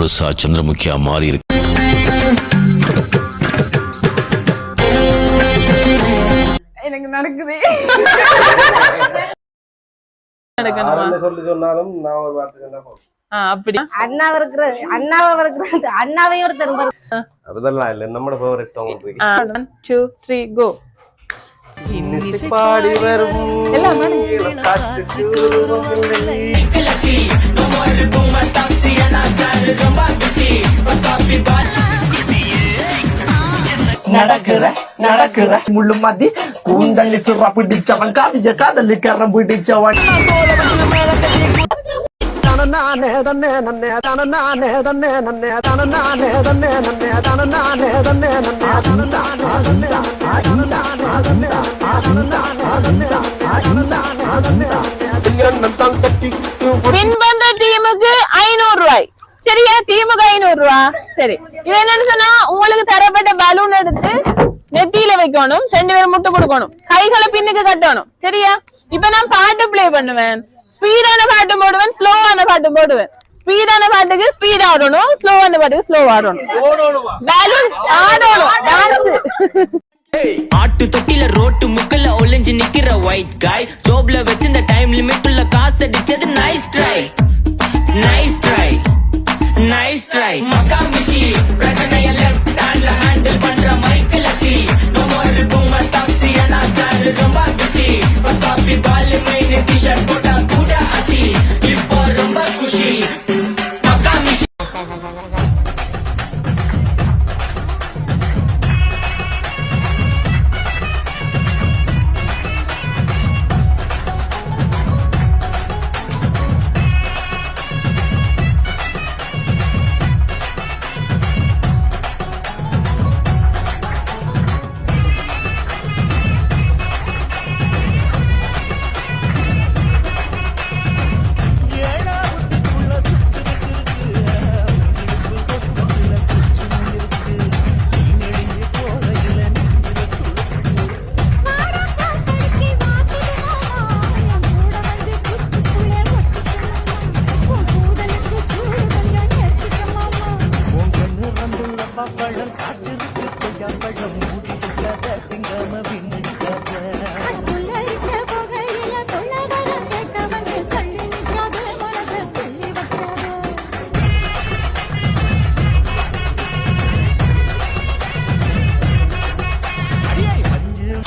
முழுசா சந்திரமுகியா மாறி இருக்கு. எனக்கு நடக்குது. அண்ணாவையும் ஒருத்தர் அதெல்லாம் இல்ல நம்மளோட ஃபேவரட் சாங். 1 2 3 கோ. இன்னிசை பாடி வரும் எல்லாம் நடக்குற முள்ளு மாத்தி கூந்தலி சுறா பிடிச்சவன் காவிய காதலி கரம் பிடிச்சவன் நானே தன்னே நன்னே தான நானே தன்னே நன்னே தான நானே தன்னே நன்னே தான நானே தன்னே நன்னே தான நானே தன்னே பின்பந்த டீமுக்கு 500 ரூபாய். சரியா? டீமுக்கு 500 ரூபாய். சரி, இது என்னன்னு சொன்னா உங்களுக்கு தரப்பட்ட பலூன் எடுத்து நெத்தியில வைக்கணும், 2 பேரும் முட்டு கொடுக்கணும், கைகளை பின்னுக்கு கட்டணும். சரியா? இப்ப நான் பாட்டு பிளே பண்ணுவேன். ஸ்பீடான பாட்டு போடுவேன், ஸ்லோவான பாட்டு போடுவேன். ஸ்பீடான பாட்டுக்கு ஸ்பீட் ஆடணும், ஸ்லோவான பாட்டுக்கு ஸ்லோ ஆடணும். பலூன் ஆடணும், டான்ஸ். ஆட்டு தொட்டில ரோட்டு முக்கல்ல ஒளிஞ்சு நிக்கிற ஒயிட் காய் ஜோப்ல வச்சிருந்த டைம் லிமிட் உள்ள காசு அடிச்சது nice try nice try nice try மக்கா மிஷி பிரச்சனைய லெஃப்ட் ஹேண்ட்ல ஹேண்டில் பண்ற மைக்கேல் சி no more boomer taxi انا sir ரொம்ப பிஸி பஸ் காபி பால் மெயின் டி-ஷர்ட் போட்டா கூட அசி இப்போ ரொம்ப குஷி மக்கா மிஷி.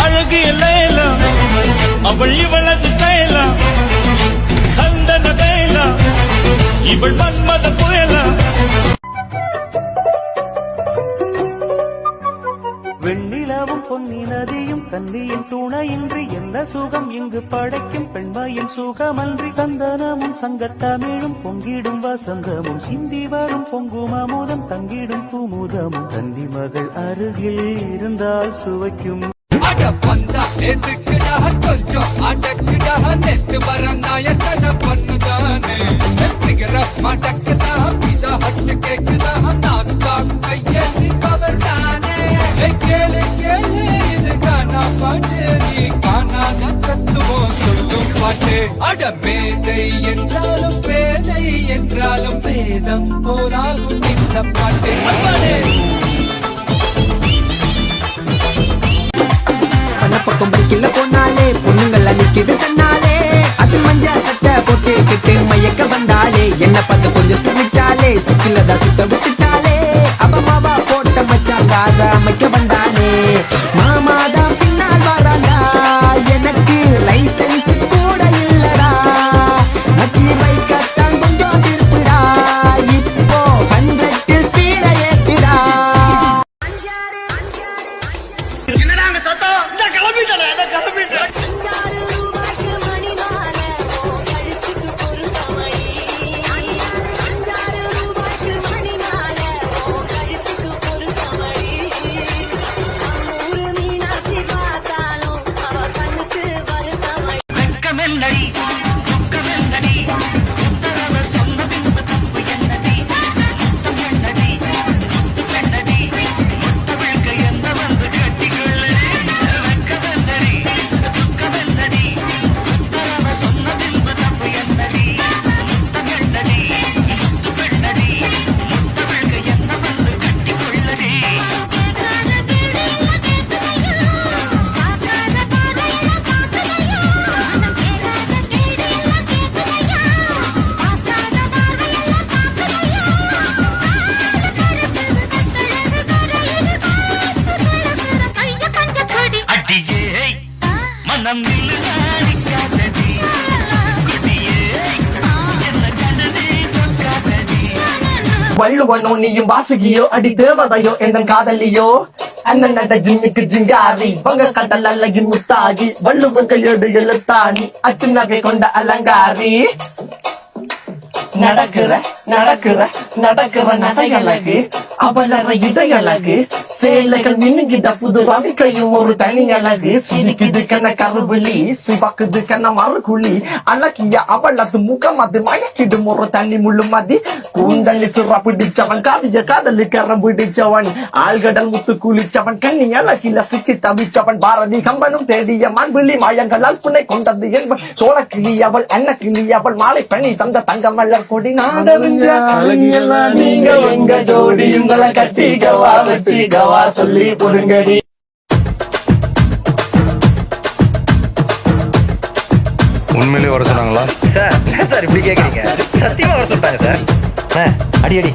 அழகு எல்லாம் அவள் இவளது ஸ்டைலா சந்தன வேலா இவள் மன்மத புயலா. வெண்ணிலாவும் பொன்னி நதியும் கன்னியின் துணையின்றி என்ன சுகம் இங்கு படைக்கும் பெண்மையின் சுகமன்றி சந்தனமும் சங்கத்தமிழும் பொங்கிடும் வசந்தமும் சிந்தி வரும் பொங்கும் அமுதம் தங்கிடும் குமுதமும் கன்னி மகள் அருகில் இருந்தால் சுவைக்கும். கொஞ்சம் அடக்குடா நெத்து வரந்தாய தட பண்ணுதானே மடக்குதா பிசா ஹட்டு கேக்குதா நாஸ்தா கையெழுதி பவர் தானே கேளு கேளு இது காணா பாட்டு நீ காணாத தத்துவம் சொல்லும் பாட்டு. அட மேதை என்றாலும் பேதை என்றாலும் வேதம் போராகும் இந்த பாட்டு. பக்கம் பைக்கில போனாலே பொண்ணுங்கள நிக்குது தன்னாலே அது மஞ்சா சட்டை போட்டுக்கிட்டு மயக்க வந்தாலே என்ன பார்த்து கொஞ்சம் சிரிச்சாலே சிக்கிலதா சுத்த விட்டுட்டாலே அவ மாவா போட்ட மச்சாங்க அத அமைக்க வந்தானே மாமாதான் பின்னால் வராண்டா எனக்கு லைசன்ஸ் கூட இல்லடா மச்சி பைக்கத்தான் கொஞ்சம் திருப்புடா இப்போ 100 ஸ்பீட ஏத்துடா. வள்ளுவனோ நீயும் வாசுகியோ அடி தேவதையோ எந்த காதலியோ அண்ணன் நட ஜின்னுக்கு ஜிங்காரி பங்க கடல் அல்லகின் முத்தாகி வள்ளுவன் கையோடு எழுத்தாணி அச்சு நகை கொண்ட அலங்காரி நடக்கிற நடக்கிற நடக்கிற நடையழகு அவளற இடையழகு சேலைகள் மின்னுகிட்ட புது ரவிக்கையும் ஒரு தனி அழகு சிரிக்குது கண்ண கருவிழி சிவக்குது கண்ண மறுகுழி அழகிய அவளது முகம் அது மயக்கிடும் ஒரு தண்ணி முள்ளு மதி கூந்தள்ளி சிற பிடிச்சவன் காவிய காதலி கரம் பிடிச்சவன் ஆழ்கடல் முத்து குளிச்சவன் கண்ணி அழகில சிக்கி தவிச்சவன் பாரதி கம்பனும் தேடிய மண்விழி மாயங்களால் புனை கொண்டது என்பன் சோழ கிளி அவள் அன்ன கிளி அவள் மாலை பணி தந்த தங்க மலர் கொடி நாடெல்லாம் நீங்க உங்க ஜோடி உங்களை கட்டி கவா வச்சு கவா சொல்லி பொருங்கடி. உண்மையிலேயே வர சொன்னாங்களா சார்? என்ன சார் இப்படி கேக்குறீங்க? சத்தியமா வர சொல்லிட்டாங்க சார். அடி அடி.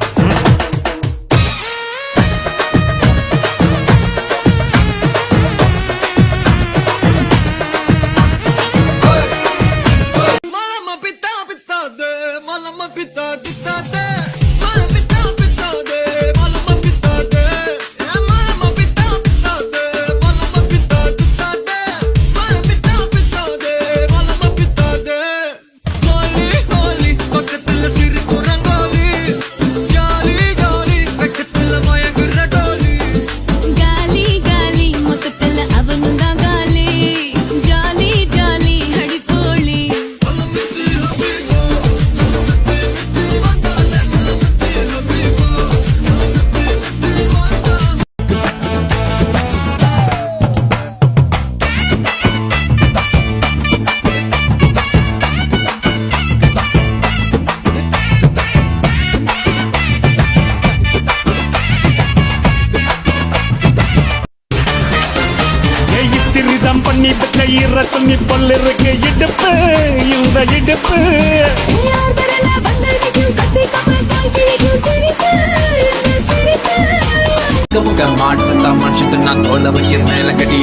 பண்ணி பெற்ற ஈர துணி பொல்லிருக்கு இடுப்பு இந்த இடுப்பு மனுஷத்து நான் தோல வச்சு மேல கட்டி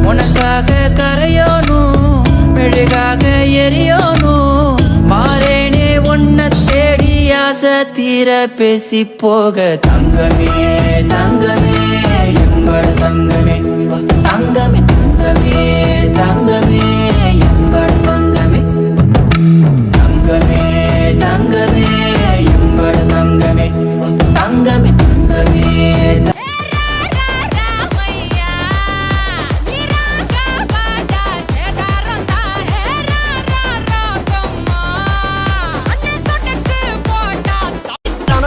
உனக்காக கரையோனும் மெழுகாக எரியோனும் மாறேனே உன்னை தேடி ஆசை தீர பேசி போக தங்கமே தங்கமே எம்பட தங்கமே தங்கமே தங்கமே தங்கமே எம்பட தங்கமே தங்கமே தங்கமே எம்பட தங்கமே தங்கமே தங்கமே.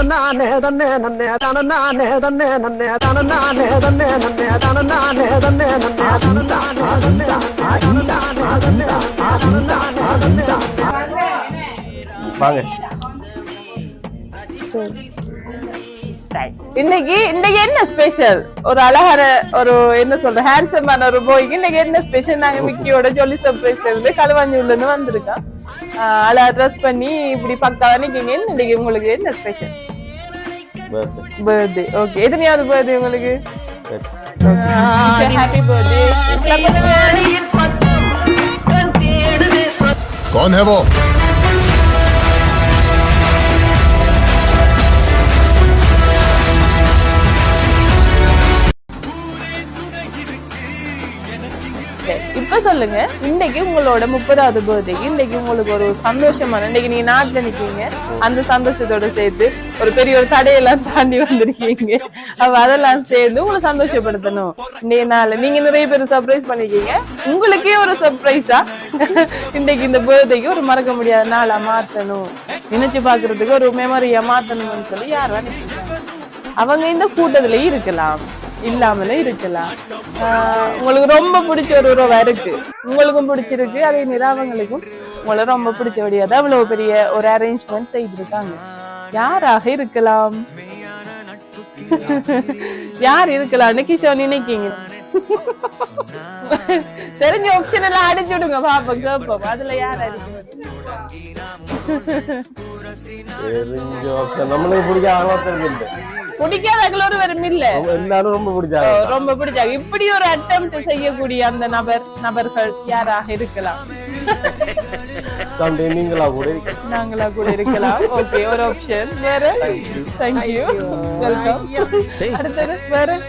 நானே தன்னே நன்னே தான நானே தன்னே நன்னே தான நானே தன்னே நன்னே தான நானே தன்னே நன்னே தான நானே தன்னே வாங்க. இன்னைக்கு என்ன ஸ்பெஷல்? ஒரு அழகான ஒரு என்ன சொல்ற ஹேண்ட்ஸமான ஒரு போய்க்கு இன்னைக்கு என்ன ஸ்பெஷல்? நாங்க மிக்கியோட ஜொலி சர்ப்ரைஸ்ல இருந்து களுவாஞ்சூர்ல இருந்து வந்திருக்கோம். அழகா ட்ரெஸ் பண்ணி இப்படி பக்காவா நிக்கீங்க. இன்னைக்கு உங்களுக்கு என்ன ஸ்பெஷல்? பர்த்டே. ஓகே, எத்தனையாவது பர்த்டே உங்களுக்கு? Happy birthday. कौन है वो? இப்ப சொல்லுங்க, இன்னைக்கு உங்களோட 30வது பர்த்டேக்கு இன்னைக்கு உங்களுக்கு ஒரு சந்தோஷமான, இன்னைக்கு நீங்க நாட்டுல நிக்கீங்க, அந்த சந்தோஷத்தோட சேர்த்து ஒரு பெரிய ஒரு தடையெல்லாம் தாண்டி வந்திருக்கீங்க. அப்ப அதெல்லாம் சேர்ந்து உங்களை சந்தோஷப்படுத்தணும். இன்னைக்கு நாள் நீங்க நிறைய பேர் சர்ப்ரைஸ் பண்ணிருக்கீங்க. உங்களுக்கே ஒரு சர்ப்ரைஸா இன்னைக்கு இந்த பர்த்டேக்கு ஒரு மறக்க முடியாத நாளா மாத்தணும், நினைச்சு பாக்குறதுக்கு ஒரு மெமரியா மாத்தணும்னு சொல்லி யார் நினைக்கிறாங்க. அவங்க இந்த கூட்டத்திலேயே இருக்கலாம். இல்லாமலே இருக்கலாம். உங்களுக்கு ரொம்ப பிடிச்ச ஒரு உறவா இருக்கு, உங்களுக்கும் பிடிச்சிருக்கு, அதே நிராவங்களுக்கும் உங்களுக்கு ரொம்ப பிடிச்சபடியா தான் இவ்வளவு பெரிய ஒரு அரேஞ்ச்மெண்ட் செய்திருக்காங்க. யாராக இருக்கலாம்? யார் இருக்கலாம்னு கிஷோர் நினைக்கீங்க? தெரிஞ்ச ஆப்ஷன் எல்லாம் அடிச்சு விடுங்க பாப்போம் கேப்போம். அதுல யாரா இருக்கு? தெரிஞ்ச ஆப்ஷன் நம்மளுக்கு பிடிக்க ஆகலாம். பிடிக்காதவங்கள ஒரு வரும் இல்ல, எல்லாரும் ரொம்ப பிடிச்சாங்க. ரொம்ப பிடிச்சாங்க. இப்படி ஒரு அட்டெம்ப்ட் செய்யக்கூடிய அந்த நபர்கள் யாராக இருக்கலாம்? நீங்களா கூட இருக்கலாம். நாங்களா கூட இருக்கலாம். ஓகே, ஒரு ஆப்ஷன். வேற? Thank you, welcome. அடுத்தது வேற?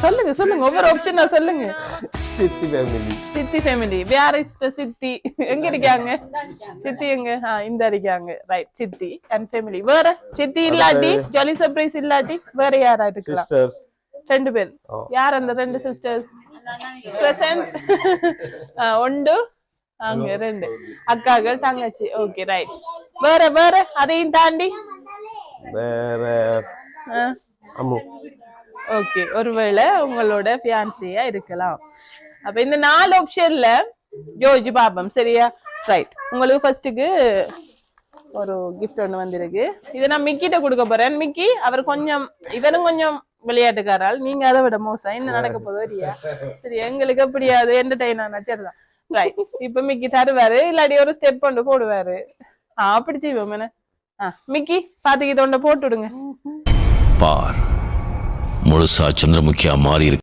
சொல்லுங்க சொல்லுங்க, ஒவ்வொரு ஆப்ஷனா சொல்லுங்க. சித்தி ஃபேமிலி. சித்தி ஃபேமிலி. வேர் இஸ் தி சித்தி? எங்க இருக்காங்க சித்தி? எங்க? இந்த இருக்காங்க. ரைட், சித்தி அண்ட் ஃபேமிலி. வேற? சித்தி இல்லாட்டி ஜாலி சர்ப்ரைஸ் இல்லாட்டி வேற யாரா இருக்கலாம்? சிஸ்டர்ஸ் 2 பேர். யார் அந்த 2 சிஸ்டர்ஸ்? பிரசன்ட். ஒன்று அங்க 2 அக்காக்கள், தங்கச்சி. Okay, right. வேற? வேற அதையும் தாண்டி வேற அம்மு. ஓகே, ஒருவேளை உங்களோட ஃபியான்சியா இருக்கலாம். அப்ப இந்த 4 ஆப்ஷன்ல ஜோஜி பாப்பம். சரியா? ரைட். உங்களுக்கு ஃபர்ஸ்ட்டுக்கு ஒரு கிஃப்ட் ஒண்ணு வந்திருக்கு. இதை நான் மிக்கிட்ட கொடுக்க போறேன். மிக்கி அவர் கொஞ்சம், இவரும் கொஞ்சம் விளையாட்டுக்காரால், நீங்க அதை விட மோசம். என்ன நடக்க போதோ இல்லையா? சரி, எங்களுக்கு எப்படியாவது என்டர்டைன் ஆனா சரிதான். ரைட். இப்ப மிக்கி தருவாரு, இல்லாட்டி ஒரு ஸ்டெப் கொண்டு போடுவாரு. அப்படி செய்வோம் என்ன? மிக்கி பாத்துக்கிட்ட ஒண்ணு போட்டு விடுங்க. பார், முழுசா சந்திரமுகியா மாறி இருக்கு.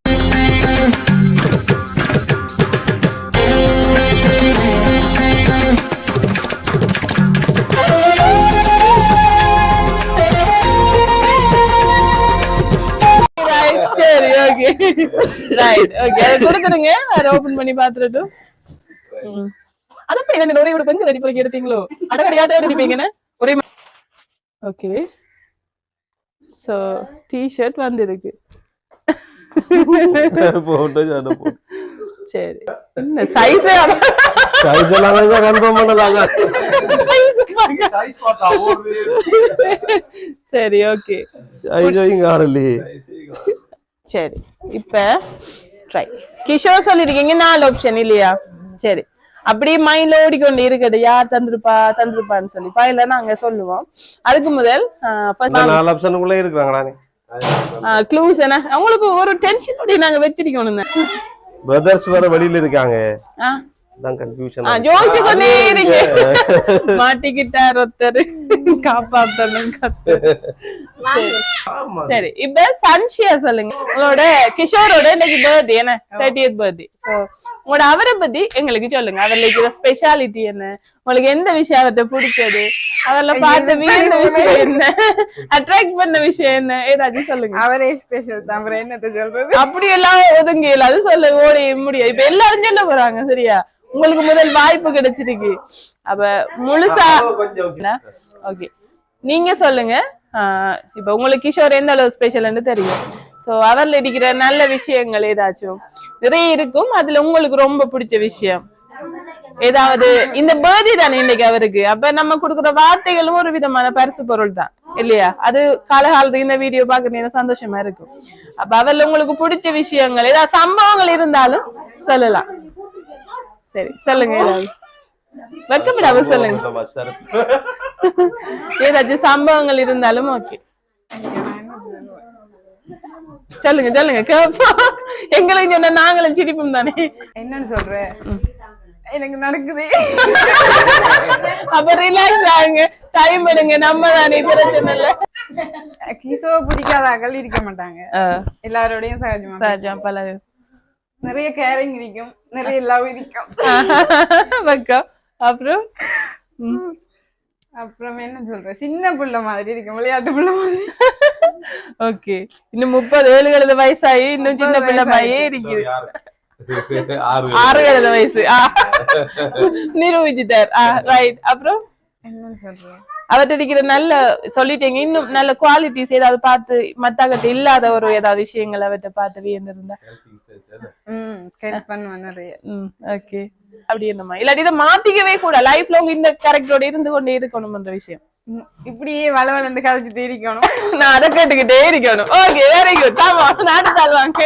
சரி, ஓகே, ரைட். ஓகே, அதை கொடுத்துருங்க. அதை ஓபன் பண்ணி பாத்துட்டோம். அதான் என்ன ஒரே ஒரு கொஞ்சம் ரெடி பண்ணி எடுத்தீங்களோ? அடக்கடியாட்ட ரெடிப்பீங்கன்னு ஒரே. ஓகே, சோ டி-ஷர்ட் வந்திருக்கு. சரி, என்ன சைஸ்? சைஸ் எல்லாம் கன்ஃபார்ம் பண்ணலாங்க. சரி, ஓகே. சைஸ் ஆறல. சரி, இப்ப ட்ரை. கிஷோர் சொல்லிருக்கீங்க 4 ஆப்ஷன் இல்லையா? சரி, அப்படியே மைண்ட்ல ஓடிக்கொண்டு இருக்குது யார் தந்திருப்பான்னு சொல்லி. பையில நாங்க சொல்லுவோம். அதுக்கு முதல் 4 ஆப்ஷனுக்குள்ள இருக்காங்களா? க்ளூஸ் என்ன உங்களுக்கு ஒரு டென்ஷனோட நாங்க வச்சிருக்கோம். பிரதர்ஸ் வர வழியில இருக்காங்க. ஜோதிச்சு கொண்டே இருங்க. மாட்டிக்கிட்டார் ஒருத்தர், காப்பாத்தணும். சரி, இப்ப சன்ஷியா சொல்லுங்க. உங்களோட கிஷோரோட இன்னைக்கு பர்த்டே என்ன? 30th birthday. சோ உங்களோட அவரை பத்தி எங்களுக்கு சொல்லுங்க. அவர்ல இருக்கிற ஸ்பெஷாலிட்டி என்ன? உங்களுக்கு எந்த விஷயம் அவர்கிட்ட பிடிச்சது? அதெல்லாம் பார்த்த வியந்த விஷயம் என்ன? அட்ராக்ட் பண்ண விஷயம் என்ன? ஏதாச்சும் சொல்லுங்க. அவரே ஸ்பெஷல் தான், அப்புறம் என்னத்த சொல்றது? அப்படி எல்லாம் ஒதுங்க அது சொல்ல ஓடி முடியாது. இப்ப எல்லாரும் சொல்ல போறாங்க. சரியா? உங்களுக்கு முதல் வாய்ப்பு கிடைச்சிருக்கு. அப்ப முழுசா ஓகே, நீங்க சொல்லுங்க. இப்ப உங்களுக்கு கிஷோர் எந்த அளவு ஸ்பெஷல்னு தெரியும். சோ அவர்ல இருக்கிற நல்ல விஷயங்கள் ஏதாச்சும் நிறைய இருக்கும். அதுல உங்களுக்கு ரொம்ப பிடிச்ச விஷயம் ஏதாவது? இந்த பர்த்டே தானே இன்னைக்கு அவருக்கு. அப்ப நம்ம கொடுக்குற வார்த்தைகளும் ஒரு விதமான பரிசு பொருள் தான் இல்லையா? அது காலகாலத்துக்கு இந்த வீடியோ பாக்குறீங்க சந்தோஷமா இருக்கும். அப்ப அவர்ல உங்களுக்கு பிடிச்ச விஷயங்கள் ஏதாவது சம்பவங்கள் இருந்தாலும் சொல்லலாம். சரி, சொல்லுங்க. ஏதாவது வெக்கப்படாம சொல்லுங்க. ஏதாச்சும் சம்பவங்கள் இருந்தாலும் ஓகே. சொல்லுங்க சொல்லுங்க, கேப்போம். எங்களுக்கு சொன்ன நாங்களும் சிரிப்போம் தானே. என்னன்னு சொல்றேன், எனக்கு நடக்குது. அப்ப ரிலாக்ஸ் ஆகுங்க, டைம் எடுங்க. நம்ம தானே, பிரச்சனை இல்ல. கிஷோவை பிடிக்காதாக்கள் இருக்க மாட்டாங்க. எல்லாரோடையும் சகஜமா பழகும். நிறைய கேரிங் இருக்கும், நிறைய லவ் இருக்கும். அப்புறம் அப்புறம் என்ன சொல்ற, சின்ன புள்ள மாதிரி இருக்கும், விளையாட்டு புள்ள மாதிரி. ஓகே, இன்னும் 37 வயசாயி இன்னும் சின்ன பிள்ளை மாதிரியே இருக்குது. 6 வயசு நிரூபிச்சுட்டார். ரைட். அப்புறம் என்ன சொல்றேன், அவர்கிட்ட இருக்கிற நல்ல சொல்லிட்டீங்க. இன்னும் நல்ல குவாலிட்டிஸ் ஏதாவது பார்த்து மத்தாக்கிட்ட இல்லாத ஒரு ஏதாவது விஷயங்கள் அவர்கிட்ட பார்த்து வியந்திருந்தா? நிறைய. ஓகே, அப்படி என்னமா இல்லாட்டி இதை மாத்திக்கவே கூட லைஃப்ல உங்க இந்த கேரக்டரோட இருந்து கொண்டே இருக்கணும்ன்ற விஷயம் இப்படியே வளவளந்து கதைச்சிட்டே இருக்கணும். நான் அதை கேட்டுக்கிட்டே இருக்கணும். Okay, very good. ஆமா, நாட்டு தாழ்வாங்க.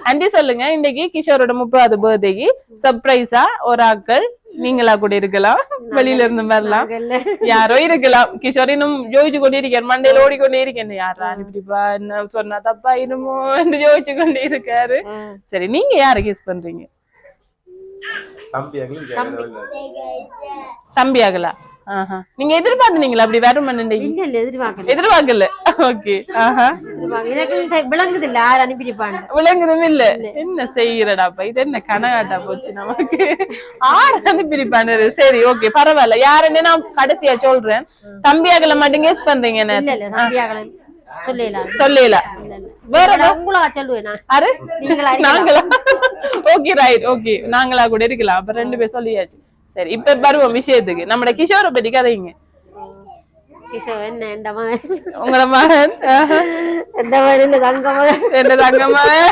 ஆண்டி சொல்லுங்க, இன்னைக்கு கிஷோரோட 30வது பர்த்டேக்கு சர்ப்ரைஸா ஒரு ஆக்கள் நீங்களா கூட இருக்கலாம், வெளியில இருந்து வரலாம், யாரோ இருக்கலாம். கிஷோர் இன்னும் யோசிச்சு கொண்டே இருக்கேன், மண்டையில ஓடிக்கொண்டே இருக்கேன், யாரா இப்படிப்பா என்ன சொன்னா தப்பா இருமோ என்று யோசிச்சு கொண்டே இருக்காரு. சரி, நீங்க யாரை கிஸ் பண்றீங்க? தம்பியாகலா? நீங்க எதிர்பார்த்தீங்களா அப்படி வரும்? எதிர்பார்க்கல. ஓகே. விளங்குதில்ல, யார் அனுப்பிடுப்பாங்க விளங்குதும் இல்ல. என்ன செய்யறடாப்பா, இது என்ன கனகாட்டா போச்சு நமக்கு. ஆறு அனுப்பிடுப்பானு. சரி, ஓகே, பரவாயில்ல. யாருன்னு நான் கடைசியா சொல்றேன். தம்பியாகல மட்டும் கெஸ் பண்றீங்க? சொல்லல. வேற நாங்களா? Okay, right. ஓகே, நாங்களா கூட இருக்கலாம். அப்ப 2 பேர் சொல்லியாச்சு. சரி, இப்ப வருவோம் விஷயத்துக்கு. நம்ம கிஷோரை பத்தி கதைங்க. உங்களோட மகன் என்ன தங்க மகன்?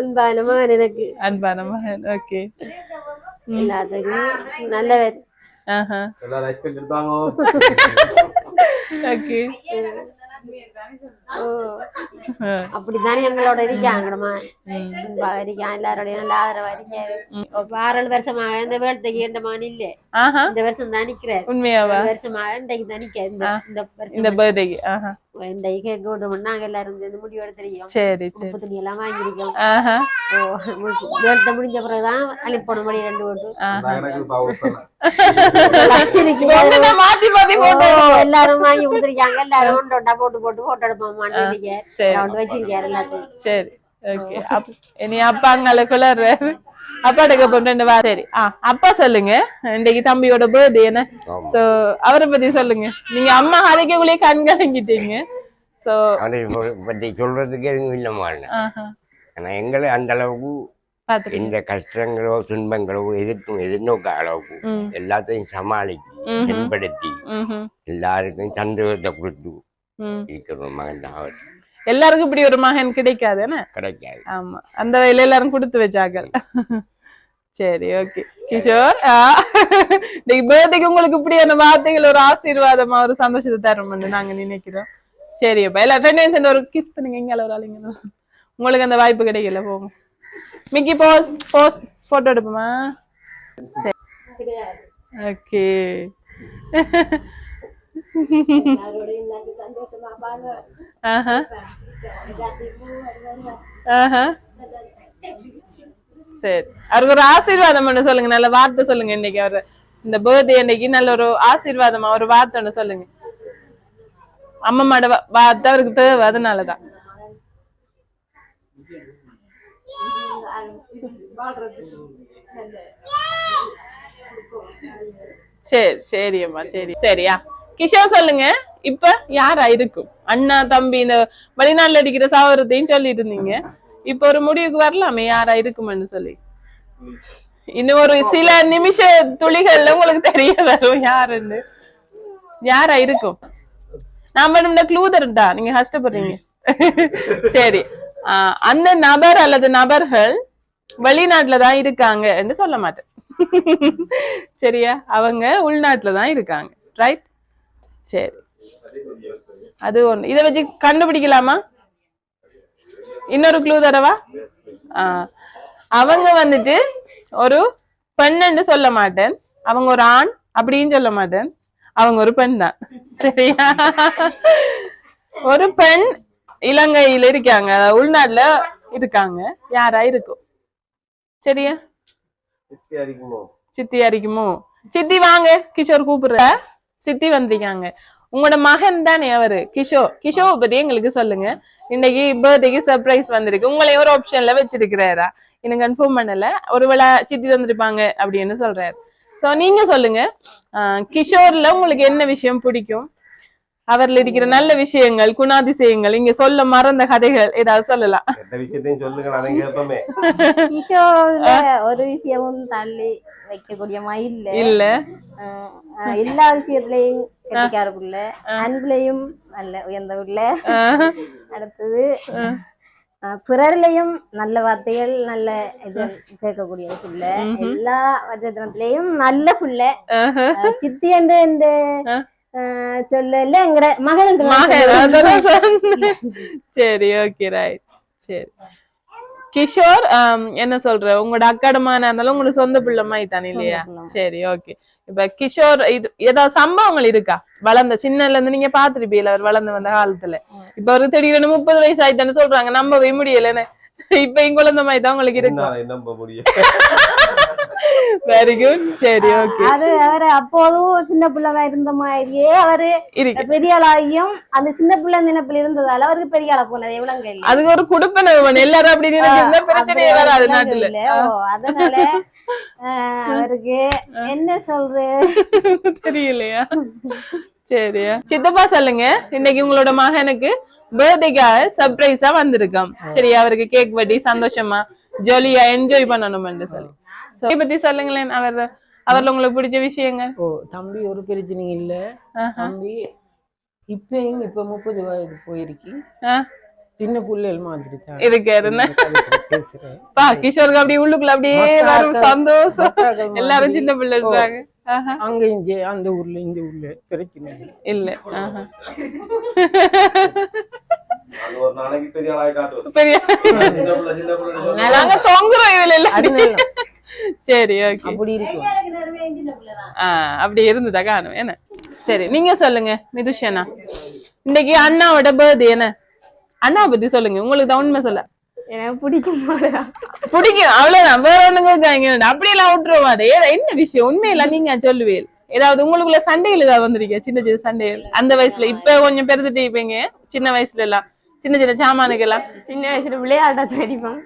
அன்பான மகன். எனக்கு அன்பான மகன். ஓகே, எல்லாத்துக்கும் நல்லவர். அப்படித்தானே எங்களோட இருக்காங்கடமா, எல்லாரோடையும் நல்ல ஆதரவா இருக்காரு. 6 வருஷமாக இந்த வேட்டத்துக்கு எந்த மகன் இல்ல, இந்த வருஷம் தான் நிக்கிறாரு. உண்மையாவா? வருஷமாக இன்றைக்கு தான் நிக்க இந்த பர்த்டேக்கு. இன்றைக்கு கேக் ஓட்டு நாங்க எல்லாரும் இந்த முடிவோட தெரியும். சரி, துணி எல்லாம் வாங்கிருக்கோம். வேட்டை முடிஞ்ச பிறகுதான் அழிப்போன மணி 2 ஓட்டு எல்லாரும் வாங்கி கொடுத்துருக்காங்க. எல்லாரும் ஒன்றா போட்டு போட்டோ எடுப்போம் வச்சிருக்காரு எல்லாத்தையும். சரி, ஓகே. இனி அப்பா அங்கால அப்பாட்ட போட்டு. சரி, அப்பா சொல்லுங்க, இன்னைக்கு தம்பியோட பர்த்டே என்ன? சோ அவரை பத்தி சொல்லுங்க. நீங்க அம்மா அதைக்குள்ளே கண் கலங்கிட்டீங்க. சோ பத்தி சொல்றதுக்கு எதுவும் இல்லம்மா. ஆனா எங்களை அந்த அளவுக்கு இந்த கஷ்டங்களோ துன்பங்களோ எதிர்நோக்க அளவுக்கு எல்லாத்தையும் சமாளிச்சு மேம்படுத்தி எல்லாருக்கும் சந்தோஷத்தை கொடுத்து இருக்கிற மகன் தான் அவர். எல்லாருக்கும் இப்படி ஒரு மகன் கிடைக்காது. கிடைக்காது. ஆமா, அந்த வயல எல்லாரும் கொடுத்து வச்சாங்க. சரி, ஓகே. கிஷோர், பர்த்டேக்கு உங்களுக்கு இப்படியான வார்த்தைகள் ஒரு ஆசீர்வாதமா ஒரு சந்தோஷத்தை தரும்னு நாங்க நினைக்கிறோம். சரி அப்பா, எல்லா 2 பேரும் சேர்ந்து ஒரு கிஸ் பண்ணுங்க. இங்க ஒரு ஆளுங்க, உங்களுக்கு அந்த வாய்ப்பு கிடைக்கல. போங்க மிக்கி, போஸ் போட்டோ எடுப்போமா? ஓகே. சரி, அவருக்கு ஒரு ஆசீர்வாதம் ஒண்ணு சொல்லுங்க, நல்ல வார்த்தை சொல்லுங்க. இன்னைக்கு அவரு இந்த பர்த்டே அன்னைக்கு நல்ல ஒரு ஆசீர்வாதமா ஒரு வார்த்தை ஒண்ணு சொல்லுங்க. அம்மாவோட வார்த்தை அவருக்கு தேவை, அதனாலதான். சரி, சரி அம்மா, சரி. சரியா கிஷோர் சொல்லுங்க, இப்ப யாரா இருக்கும்? அண்ணா தம்பி இந்த வெளிநாட்டுல அடிக்கிற சாவரத்தையும் சொல்லிட்டு இருந்தீங்க. இப்ப ஒரு முடிவுக்கு வரலாமே யாரா இருக்கும்னு சொல்லி. இன்னும் ஒரு சில நிமிஷ துளிகள்ல உங்களுக்கு தெரிய வரும் யாருன்னு. யாரா இருக்கும்? நான் மட்டும் க்ளூ தரட்டா, நீங்க கஷ்டப்படுறீங்க. சரி, அந்த நபர் அல்லது நபர்கள் வெளிநாட்டுலதான் இருக்காங்க என்று சொல்ல மாட்டேன். சரியா? அவங்க உள்நாட்டுலதான் இருக்காங்க. ரைட்? சரி, அது ஒண்ணு. இதை வச்சு கண்டுபிடிக்கலாமா? இன்னொரு க்ளூ தரவா? அவங்க வந்துட்டு ஒரு பெண்ணு சொல்ல மாட்டேன், அவங்க ஒரு ஆண் அப்படின்னு சொல்ல மாட்டேன், அவங்க ஒரு பெண் தான். சரியா? ஒரு பெண் இலங்கையில இருக்காங்க, உள்நாட்டுல இருக்காங்க. யாரா இருக்கும்? சரியா? சித்தி அரிக்குமோ? சித்தி வாங்க, கிஷோர் கூப்பிடுற. சித்தி வந்திருக்காங்க. உங்களோட மகன் தானே அவரு கிஷோர் பத்தி எங்களுக்கு சொல்லுங்க. இன்னைக்கு பர்த்டேக்கு சர்ப்ரைஸ் வந்திருக்கு, உங்களையும் ஒரு ஆப்ஷன்ல வச்சிருக்கிறாரா? இன்னும் கன்ஃபார்ம் பண்ணல, ஒருவேளை சித்தி வந்திருப்பாங்க அப்படின்னு சொல்றாரு. சோ நீங்க சொல்லுங்க, கிஷோர்ல உங்களுக்கு என்ன விஷயம் பிடிக்கும்? அவர்ல இருக்கிற நல்ல விஷயங்கள், குணாதிசயங்கள், இங்க சொல்ல மறந்த கதைகள் ஏதாவது சொல்லலாம். கிஷோர்ல ஒரு விஷயமும் தள்ளி வைக்கக்கூடிய மயில் இல்ல, எல்லா விஷயத்திலையும் கெட்டிக்காரக்குள்ள, அன்புலையும் நல்ல உயர்ந்த உள்ள. அடுத்தது பிறர்லயும் நல்ல வார்த்தைகள் நல்ல இது கேட்கக்கூடிய புள்ள எல்லா வஜத்திரத்திலயும் நல்ல புள்ள சித்தி என்று சொல்லல எங்கட மகன் சரி ஓகே ரைட் சரி கிஷோர் என்ன சொல்ற உங்களோட அக்காடமான இருந்தாலும் உங்களோட சொந்த பிள்ளை மாதிரி தானே இல்லையா சரி ஓகே இப்ப கிஷோர் இது ஏதாவது சம்பவங்கள் இருக்கா வளர்ந்த சின்னல இருந்து நீங்க பாத்துருப்பீல அவர் வளர்ந்து வந்த காலத்துல இப்ப ஒரு திடீர்னு 30 வயசு ஆயிட்டான்னு சொல்றாங்க நம்பவே முடியலன்னு இப்ப இங்க குழந்தை மாதிரி தான் உங்களுக்கு இருக்கு நம்ப முடியும் வெரி குட் சரி ஓகே அது அவரு அப்போதும் சின்ன பிள்ளைவா இருந்த மாதிரியே அவரு பெரிய ஆளாகியும் அந்த சின்ன பிள்ளை நினைப்புல இருந்ததால அவருக்கு பெரிய ஆளா போனது எவ்வளவு இல்லை அதுக்கு ஒரு குடுப்பன எல்லாரும் அப்படி நினைச்சிருந்தா பிரச்சனையே வராது நாட்டுல அதனால அவருக்கு என்ன சொல்ற தெரியலையா சரியா சித்தப்பா சொல்லுங்க இன்னைக்கு உங்களோட மகனுக்கு பர்த்டேக்காக சர்ப்ரைஸா வந்திருக்கான் சரியா அவருக்கு கேக் வெட்டி சந்தோஷமா ஜாலியா என்ஜாய் பண்ணணும்னு சொல்லி பத்தி சொல்லுங்களேன் அவர்ல உங்களுக்கு பிடிச்ச விஷயங்கள் தம்பி ஒரு பிரச்சனை இல்ல தம்பி இப்ப 30 வயது போயிருக்கு சின்ன புள்ளைகள் மாதிரி இருக்காருன்னு கிஷோருக்கு அப்படியே உள்ளுக்குள்ள அப்படியே வரும் சந்தோஷம் எல்லாரும் சின்ன பிள்ளை இருக்காங்க அங்க இங்க அந்த ஊர்ல இந்த ஊர்ல பிரச்சனை இல்ல ஒரு நாளைக்கு பெரிய ஆளாய் காட்டுவோம் பெரிய நாங்க தொங்குறோம் இதுல இல்ல சரி ஓகே அப்படி இருக்கு அப்படி இருந்துதா காணும் என்ன சரி நீங்க சொல்லுங்க மிதுஷனா இன்னைக்கு அண்ணாவோட பர்த்டே என்ன அண்ணாவை பத்தி சொல்லுங்க உங்களுக்கு தான் உண்மை சொல்ல எனக்கு பிடிக்கும் அவ்வளவுதான் வேற ஒண்ணுங்க அப்படியெல்லாம் விட்டுருவாரு என்ன விஷயம் உண்மையில நீங்க சொல்லுவீங்க ஏதாவது உங்களுக்குள்ள சண்டைகள் ஏதாவது வந்திருக்கீங்க சின்ன சின்ன சண்டைகள் அந்த வயசுல இப்ப கொஞ்சம் பெருந்துட்டு இருப்பீங்க சின்ன வயசுல எல்லாம் சின்ன சின்ன சாமானுக்கு எல்லாம் சின்ன வயசுல விளையாட தெரியும்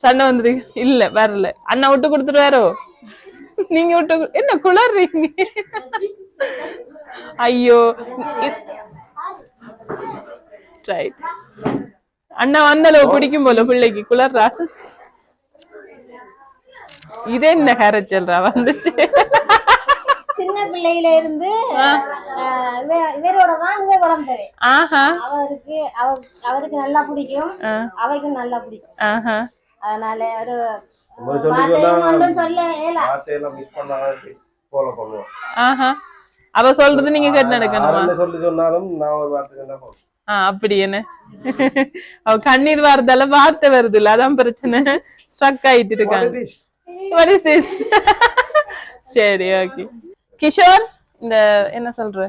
சண்டை வந்துருக்கு இல்ல வரல அண்ணா விட்டு கொடுத்துருவாரோ நீங்க விட்டு என்ன குளறீங்க ஐயோ ரைட் அண்ணா வந்த அளவு பிடிக்கும் போல பிள்ளைக்கு குளர்றா இதே என்ன கரைச்சல்றா வந்துச்சு சின்ன பிள்ளையில இருந்து இவரோட தான் இவ வளர்ந்தவே அவருக்கு நல்லா பிடிக்கும் அவைக்கு நல்லா பிடிக்கும் அதனால ஒரு சொல்ல அவ சொல்றது நீங்க கேட்டு நடக்கணுமா சொல்லி சொன்னாலும் நான் ஒரு வார்த்தை அப்படி என்ன அவ கண்ணீர் வாரதால வார்த்தை வருது இல்ல அதான் பிரச்சனை ஸ்ட்ரக் ஆயிட்டு இருக்காங்க சரி ஓகே கிஷோர் இந்த என்ன சொல்ற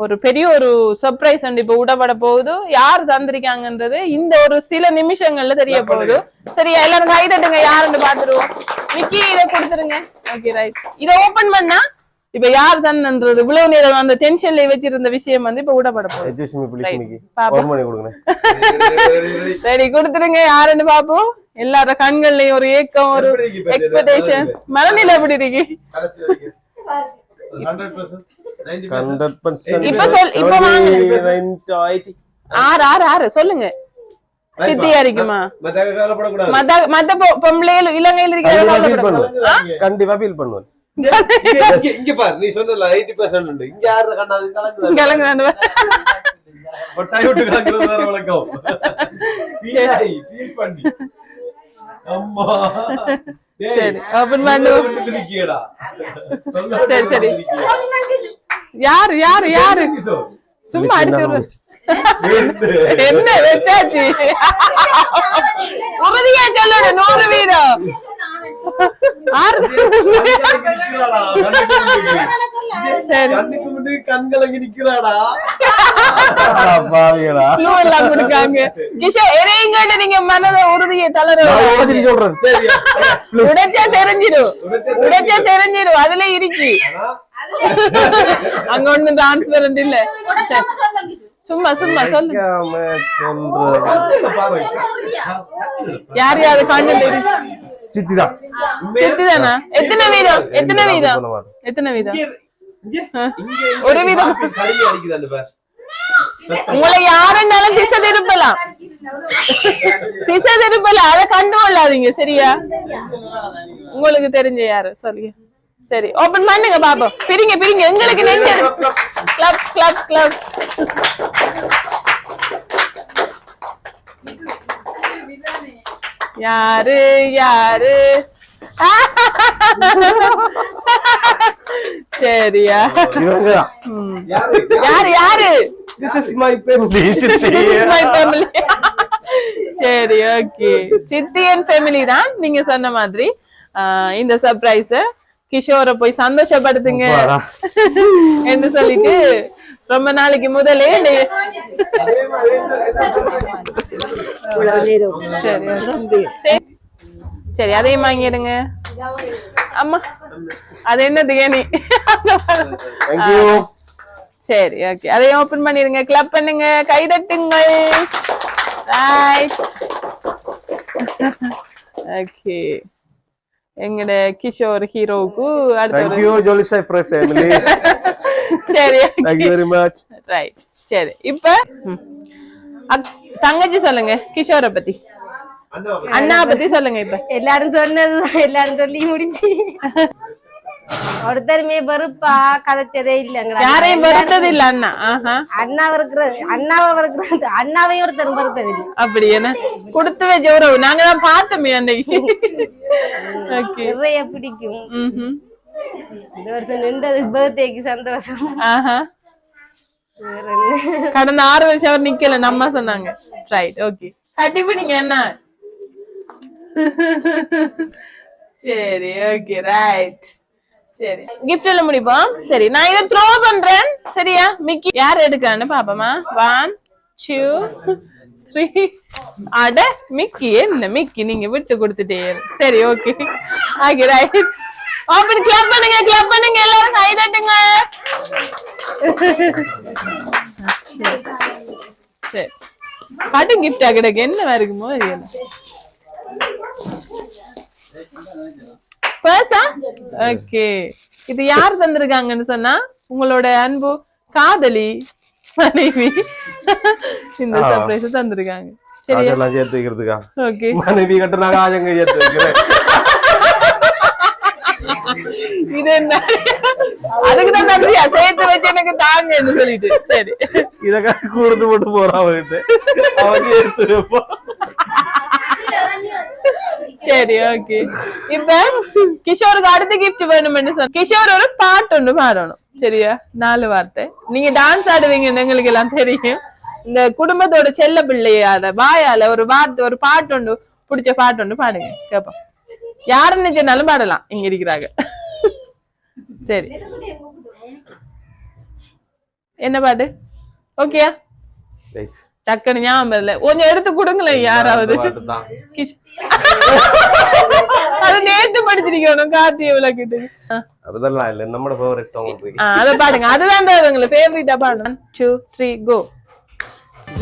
ஒரு பெரிய ஒரு சர்ப்ரைஸ் இப்ப விடப்பட போகுது யார் தந்திருக்காங்கன்றது இந்த ஒரு சில நிமிஷங்கள்ல தெரிய போகுது சரியா எல்லாரும் கை தட்டுங்க யாருன்னு பாத்துருவோம் விக்கி இதை கொடுத்துருங்க ஓகே ரைட் இதை ஓபன் பண்ணா இப்ப யார் தந்தது இவ்வளவு நேரம் அந்த டென்ஷன்ல வச்சிருந்த விஷயம் இப்ப விடப்பட போகுது சரி கொடுத்துருங்க யாருன்னு பாப்போம் எல்லார கண்கள்லயும் ஒரு ஏக்கம் ஒரு எக்ஸ்பெக்டேஷன் மனநிலை எப்படி இருக்கு சொல்லுங்க சித்தியா இருக்குமா மத்த பொம்பளையில இலங்கையில இருக்கிற கண்டிப்பா ஃபீல் பண்ணுவேன் இங்க பாரு நீ சொன்னல 80% உண்டு இங்க யார கண்ணாது கலங்குறானே ஒட்டாய் விட்டு கலங்குறது வேற வழக்கம் ஃபீல் பண்ணி அம்மா சரி ஓபன் பண்ணு நிக்கியடா சரி சரி யார் யார் யார் சும்மா அடிச்சு என்ன வெச்சாச்சு உறுதியா சொல்லு 100 வீதம் கண்கலங்கி நிக்கிறாடா நீங்க மனத உறுதியை தளர உடைச்சா தெரிஞ்சிடும் அதுல இருக்கு அங்க ஒண்ணு டிரான்ஸ்பரண்ட் இல்ல சும்மா சும்மா சொல்லு யார் யாரு கண்டு சித்திதான் சித்திதானா எத்தனை வீதம் எத்தனை வீதம் எத்தனை வீதம் ஒரு வீதம் உங்களை யாருன்னாலும் திசை திருப்பலாம் அதை கண்டு கொள்ளாதீங்க சரியா உங்களுக்கு தெரிஞ்ச யாரு சொல்லுங்க சரி ஓபன் பண்ணுங்க பாப்போம் பிரிங்க பிரிங்க எங்களுக்கு நெஞ்சு கிளப் கிளப் கிளப் யாரு யாரு சரியா யாரு யாரு This is my family. சரி ஓகே சித்தியன் ஃபேமிலி தான் நீங்க சொன்ன மாதிரி. இந்த சர்ப்ரைஸ கிஷோரை போய் சந்தோஷப்படுத்துங்க என்று சொல்லிட்டு ரொம்ப நாளைக்கு முதலே சரி அதையும் வாங்கிடுங்க. அம்மா அது என்னது ஏனி சரி ஓகே அதையும் ஓபன் பண்ணிருங்க. கிளப் பண்ணுங்க, கைதட்டுங்கள். ரைட் ஓகே எங்கட கிஷோர் ஹீரோவுக்கு Thank you Jolly Cypher family. சரி Thank you very much. Right சரி இப்ப தங்கச்சி சொல்லுங்க கிஷோரை பத்தி. அண்ணா பத்தி சொல்லுங்க. இப்ப எல்லாரும் சொன்னது எல்லாரும் சொல்லி முடிஞ்சு ஒருத்தருமே வெறுப்பா கதைச்சதே இல்லைங்க. யாரையும் வெறுத்தது இல்ல அண்ணா. அண்ணாவை வெறுக்கிறது அண்ணாவையும் ஒருத்தரும் வெறுத்தது இல்லை. அப்படி என்ன கொடுத்து வச்ச உறவு நாங்க தான் பார்த்தோமே அன்னைக்கு. நிறைய பிடிக்கும். இந்த வருஷம் நின்றது பர்த்டேக்கு சந்தோஷம். கடந்த 6 வருஷம் அவர் நிக்கல நம்ம சொன்னாங்க. ரைட் ஓகே கட்டி பிடிங்க என்ன. சரி ஓகே ரைட் சரி கிஃப்ட் எல்லாம் முடிப்போம். சரி நான் இதை த்ரோ பண்றேன். சரியா மிக்கி யார் எடுக்கான்னு பாப்போமா. 1 2 3 அட மிக்கி என்ன மிக்கி நீங்க விட்டு கொடுத்துட்டே. சரி okay okay right open. Clap பண்ணுங்க எல்லாரும் கை தட்டுங்க. சரி பாட்டு கிஃப்டா கிடக்கு என்ன இருக்குமோ தெரியல. ஓகே இது யார் தந்திருக்காங்கன்னு சொன்னா உங்களோட அன்பு காதலி மனைவி இந்த சர்ப்ரைஸ் தந்திருக்காங்க. அதெல்லாம் சேர்த்து வைக்கிறதுக்கா? ஓகே மனைவி கட்டுனாங்க ஆஜங்க சேர்த்து வைக்கிறேன். இது என்ன அதுக்குதான் நன்றியா சேர்த்து வச்சு எனக்கு தாங்கன்னு சொல்லிட்டு. சரி இத கொடுத்து போட்டு போறான் அவகிட்ட அவன் சேர்த்து வைப்பான். சரி ஓகே இப்ப கிஷோருக்கு அடுத்த கிஃப்ட் வேணும்னு சொன்ன கிஷோர் ஒரு பாட்டு ஒண்ணு பாடணும். சரியா 4 வார்த்தை. நீங்க டான்ஸ் ஆடுவீங்கன்னு எங்களுக்கு எல்லாம் தெரியும். இந்த குடும்பத்தோட செல்ல பிள்ளையால வாயால ஒரு வார்த்தை ஒரு பாட்டு ஒண்ணு பிடிச்ச பாட்டு ஒண்ணு பாடுங்க கேப்போம். யாருன்னு சொன்னாலும் பாடலாம் இங்க இருக்கிறாங்க. சரி என்ன பாட்டு ஓகேயா? டக்குனு ஞாபகம் இல்ல கொஞ்சம் எடுத்து கொடுங்களேன் யாராவது. அது நேத்து படிச்சிருக்கணும் கார்த்திகை விளக்கிட்டு. அதெல்லாம் இல்ல நம்மட ஃபேவரட் சாங். அத பாடுங்க அதுதான் உங்களுக்கு ஃபேவரட்டா பாடுங்க. 1 2 3 கோ.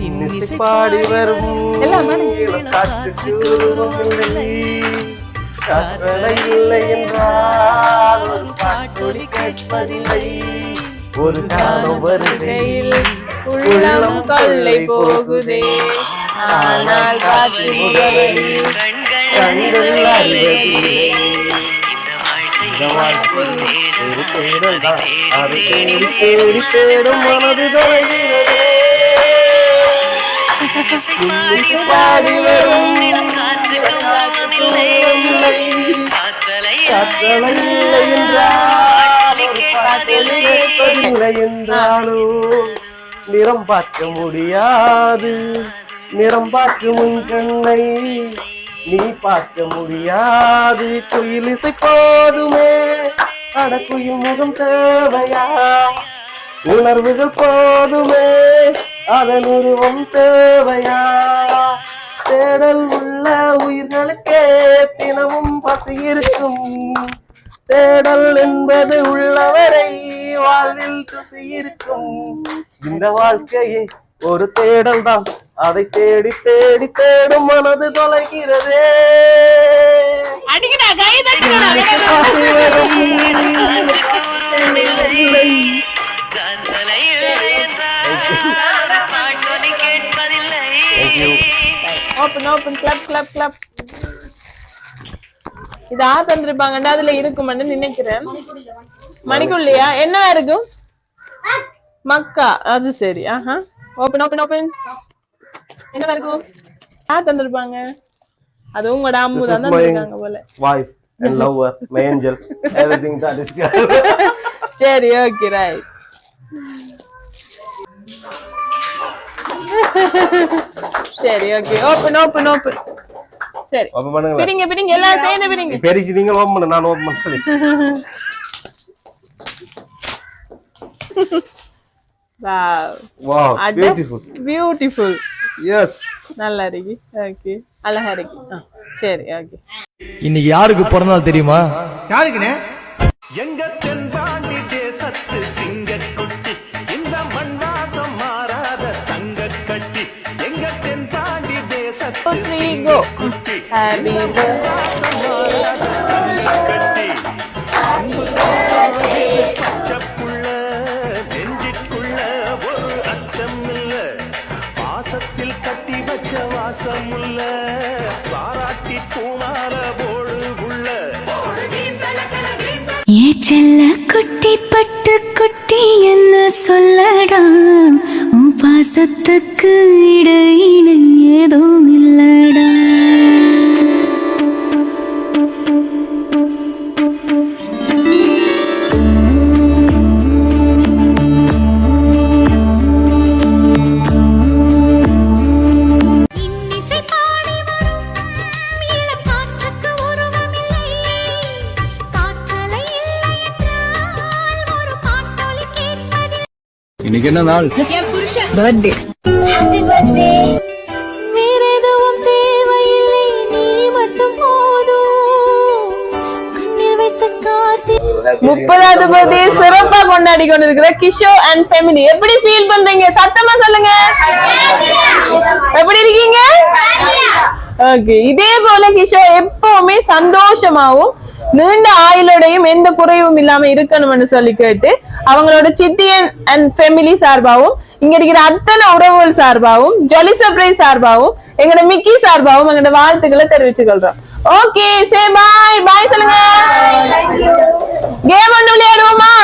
இன்னிசை பாடி வரும் எல்லாம் பாடுங்க. கட்டளை இல்லை என்றால் ஒரு பாட்டொலி கேட்பதில்லை. ஒரு காலம் வருகையில் உள்ளம் கொள்ளை போகுதே ஆனால் காற்று முகவரி கண்கள் அறிவதில்லை. இந்த வாழ்க்கை ஒரு தேடல் தான். அதை தேடி தேடி தேடும் மனது தொலைகிறது. பாடி வரும் கட்டளை இல்லை என்றாலும் நிறம் பார்க்க முடியாது. நிறம் பார்க்கும் உன் கண்ணை நீ பார்க்க முடியாது. குயில் இசை போதுமே அட குயில் முகம் தேவையா? உணர்வுகள் போதுமே அதன் உருவம் தேவையா? தேடல் உள்ள உயிர்களுக்கே தினமும் பசி இருக்கும். தேடல் என்பது உள்ளவரை வாழ்வில் ருசி இருக்கும். இந்த வாழ்க்கையே ஒரு தேடல் தான். அதை தேடி தேடி தேடும் மனது தொலைகிறதே. Open open club club club. இதா தந்திருப்பாங்க அதுல இருக்கும்னு நினைக்கிறேன். மணிக்குள்ளையா என்ன இருக்கும்? மக்கா அது சரி. ஓபன் ஓபன் ஓபன் என்ன இருக்கும்? தந்திருப்பாங்க அது உங்களோட அம்மு தான் இருக்காங்க போல. Wife and lover, my angel, everything that is good. சரி, ஓகே, ரைட். சரி, ஓகே, ஓபன். சரி, ஓபன் பண்ணுங்க. பிரிங்க எல்லாம் சேர்ந்து பிரிங்க. பெரிச்சு நீங்க ஓபன் பண்ணு, நான் ஓபன் பண்றேன். Wow, beautiful. Yes. நல்லா இருக்கு. ஓகே, அழகா இருக்கு. சரி, ஓகே. இன்னைக்கு யாருக்கு பிறந்தநாள் தெரியுமா? யாருக்குனே? எங்க தென்பாண்டி தேசத்து சிங்கக்குட்டி, இந்த மண்வாசம் மாறாத தங்க கட்டி. எங்க தென்பாண்டி தேசத்து சிங்கக்குட்டி, ஹாப்பி வாசம் மாறாத தங்க கட்டி. பச்சப்புள்ள நெஞ்சிக்குள்ள ஒரு அச்சம் இல்ல, பாசத்தில் கட்டி வச்ச வாசம் உள்ள, பாராட்டி பூமார போடு உள்ள. ஏ செல்ல குட்டி பட்டு குட்டி என்ன சொல்லடா, உன் பாசத்துக்கு இடையின ஏதும் இல்லடா. இன்னைக்கு என்ன நாள்? பர்த்டே. Happy birthday. வேற எதுவும் தேவையில்லை, நீ மட்டும் போதும். கண்ணில் வைத்து காத்து 30வது பர்த்டே சிறப்பா கொண்டாடி கொண்டிருக்கிற கிஷோர் அண்ட் ஃபேமிலி எப்படி ஃபீல் பண்றீங்க? சத்தமா சொல்லுங்க. எப்படி இருக்கீங்க? ஓகே, இதே போல கிஷோர் எப்பவுமே சந்தோஷமாவும் நீண்ட ஆயுளோடையும் எந்த குறைவும் இல்லாம இருக்கணும்னு சொல்லி கேட்டு அவங்களோட சித்தி அண்ட் ஃபேமிலி சார்பாவும் இங்க இருக்கிற அத்தனை உறவுகள் சார்பாவும் ஜொலி சர்ப்ரைஸ் சார்பாவும் எங்களோட மிக்கி சார்பாவும் எங்களோட வாழ்த்துக்களை தெரிவிச்சு கொள்றோம். ஓகே, சே பாய் சொல்லுங்க. கேம் ஒன்று விளையாடுவோமா?